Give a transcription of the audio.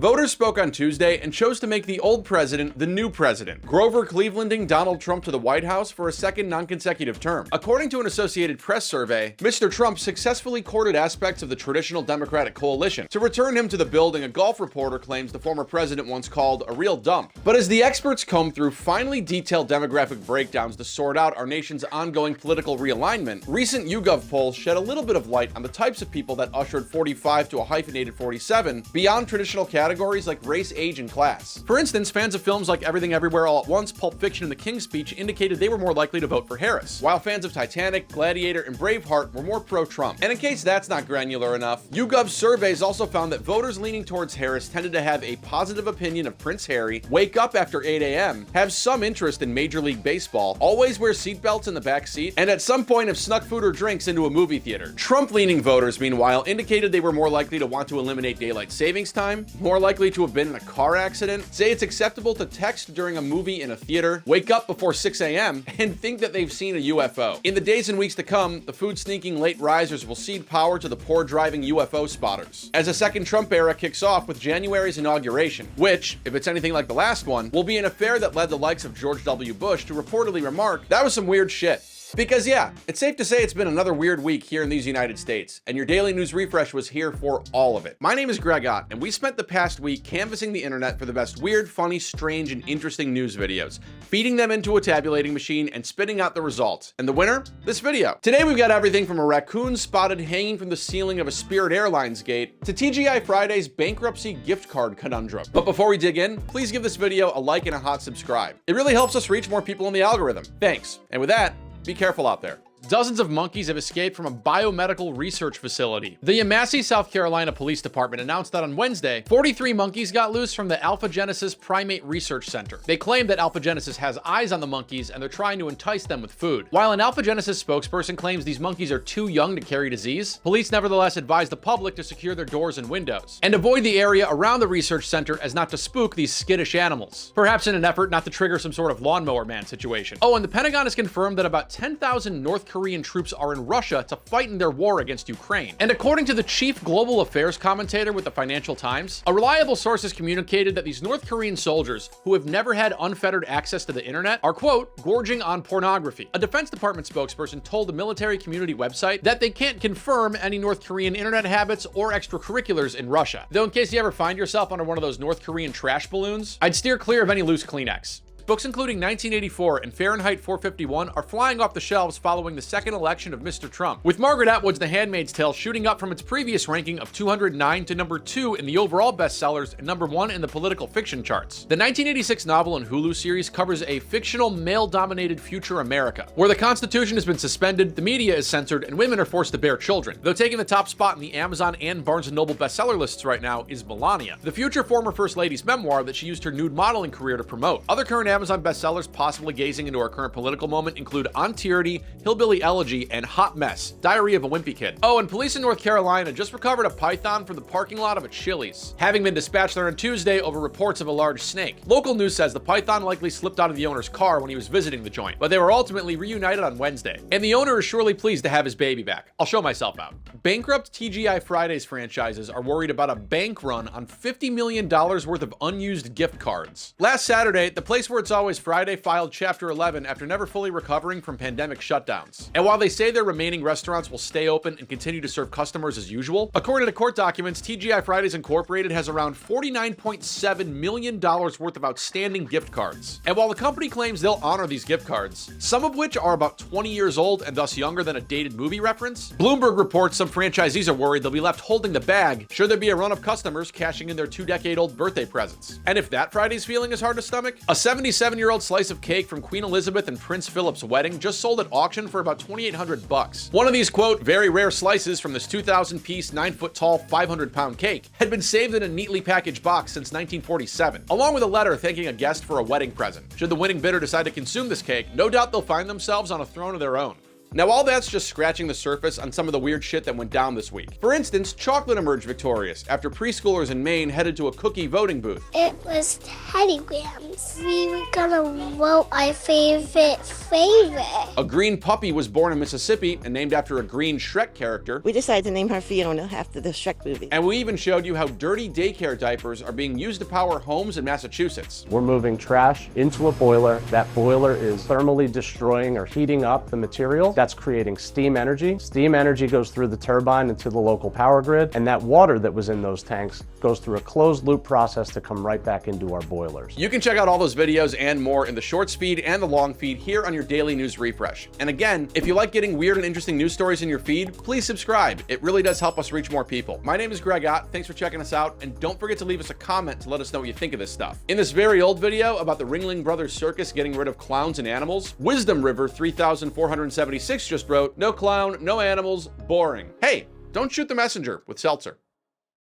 Voters spoke on Tuesday and chose to make the old president the new president, Grover Clevelanding Donald Trump to the White House for a second non-consecutive term. According to an Associated Press survey, Mr. Trump successfully courted aspects of the traditional Democratic coalition. To return him to the building, a golf reporter claims the former president once called a real dump. But as the experts comb through finely detailed demographic breakdowns to sort out our nation's ongoing political realignment, recent YouGov polls shed a little bit of light on the types of people that ushered 45 to a hyphenated 47 beyond traditional categories like race, age, and class. For instance, fans of films like Everything Everywhere All at Once, Pulp Fiction, and The King's Speech indicated they were more likely to vote for Harris, while fans of Titanic, Gladiator, and Braveheart were more pro-Trump. And in case that's not granular enough, YouGov surveys also found that voters leaning towards Harris tended to have a positive opinion of Prince Harry, wake up after 8 a.m., have some interest in Major League Baseball, always wear seatbelts in the back seat, and at some point have snuck food or drinks into a movie theater. Trump-leaning voters, meanwhile, indicated they were more likely to want to eliminate daylight savings time, more likely to have been in a car accident, say it's acceptable to text during a movie in a theater, wake up before 6 a.m., and think that they've seen a UFO. In the days and weeks to come, the food-sneaking late risers will cede power to the poor-driving UFO spotters, as a second Trump era kicks off with January's inauguration, which, if it's anything like the last one, will be an affair that led the likes of George W. Bush to reportedly remark, "That was some weird shit." Because yeah, it's safe to say it's been another weird week here in these United States, and your daily news refresh was here for all of it. My name is Greg Ott, and we spent the past week canvassing the internet for the best weird, funny, strange, and interesting news videos, feeding them into a tabulating machine and spitting out the results. And the winner? This video. Today we've got everything from a raccoon spotted hanging from the ceiling of a Spirit Airlines gate to TGI Fridays bankruptcy gift card conundrum. But before we dig in, please give this video a like and a hot subscribe. It really helps us reach more people in the algorithm. Thanks. And with that, be careful out there. Dozens of monkeys have escaped from a biomedical research facility. The Yemassee, South Carolina Police Department announced that on Wednesday, 43 monkeys got loose from the Alpha Genesis Primate Research Center. They claim that Alpha Genesis has eyes on the monkeys and they're trying to entice them with food. While an Alpha Genesis spokesperson claims these monkeys are too young to carry disease, police nevertheless advise the public to secure their doors and windows and avoid the area around the research center as not to spook these skittish animals, perhaps in an effort not to trigger some sort of lawnmower man situation. Oh, and the Pentagon has confirmed that about 10,000 North Korean troops are in Russia to fight in their war against Ukraine. And according to the chief global affairs commentator with the Financial Times, a reliable source has communicated that these North Korean soldiers, who have never had unfettered access to the internet, are, quote, gorging on pornography. A Defense Department spokesperson told the military community website that they can't confirm any North Korean internet habits or extracurriculars in Russia. Though in case you ever find yourself under one of those North Korean trash balloons, I'd steer clear of any loose Kleenex. Books including 1984 and Fahrenheit 451 are flying off the shelves following the second election of Mr. Trump, with Margaret Atwood's The Handmaid's Tale shooting up from its previous ranking of 209 to number 2 in the overall bestsellers and number 1 in the political fiction charts. The 1986 novel and Hulu series covers a fictional male-dominated future America, where the Constitution has been suspended, the media is censored, and women are forced to bear children. Though taking the top spot in the Amazon and Barnes & Noble bestseller lists right now is Melania, the future former First Lady's memoir that she used her nude modeling career to promote. Other current Amazon bestsellers possibly gazing into our current political moment include On Tyranny, Hillbilly Elegy, and Hot Mess, Diary of a Wimpy Kid. Oh, and police in North Carolina just recovered a python from the parking lot of a Chili's, having been dispatched there on Tuesday over reports of a large snake. Local news says the python likely slipped out of the owner's car when he was visiting the joint, but they were ultimately reunited on Wednesday. And the owner is surely pleased to have his baby back. I'll show myself out. Bankrupt TGI Fridays franchises are worried about a bank run on $50 million worth of unused gift cards. Last Saturday, the place where it's always Friday filed Chapter 11 after never fully recovering from pandemic shutdowns. And while they say their remaining restaurants will stay open and continue to serve customers as usual, according to court documents, TGI Fridays Incorporated has around $49.7 million worth of outstanding gift cards. And while the company claims they'll honor these gift cards, some of which are about 20 years old and thus younger than a dated movie reference, Bloomberg reports some franchisees are worried they'll be left holding the bag should there be a run of customers cashing in their 2-decade-old birthday presents. And if that Friday's feeling is hard to stomach, a 77-year-old slice of cake from Queen Elizabeth and Prince Philip's wedding just sold at auction for about $2,800. One of these, quote, very rare slices from this 2,000-piece, 9-foot-tall, 500-pound cake had been saved in a neatly packaged box since 1947, along with a letter thanking a guest for a wedding present. Should the winning bidder decide to consume this cake, no doubt they'll find themselves on a throne of their own. Now, all that's just scratching the surface on some of the weird shit that went down this week. For instance, chocolate emerged victorious after preschoolers in Maine headed to a cookie voting booth. It was Teddy Grahams. We were gonna vote our favorite. A green puppy was born in Mississippi and named after a green Shrek character. We decided to name her Fiona after the Shrek movie. And we even showed you how dirty daycare diapers are being used to power homes in Massachusetts. We're moving trash into a boiler. That boiler is thermally destroying or heating up the material. That's creating steam energy. Steam energy goes through the turbine into the local power grid, and that water that was in those tanks goes through a closed loop process to come right back into our boilers. You can check out all those videos and more in the shorts feed and the long feed here on your daily news refresh. And again, if you like getting weird and interesting news stories in your feed, please subscribe. It really does help us reach more people. My name is Greg Ott. Thanks for checking us out, and don't forget to leave us a comment to let us know what you think of this stuff. In this very old video about the Ringling Brothers Circus getting rid of clowns and animals, Wisdom River 3476 just wrote, "No clown, no animals, boring." Hey, don't shoot the messenger with seltzer.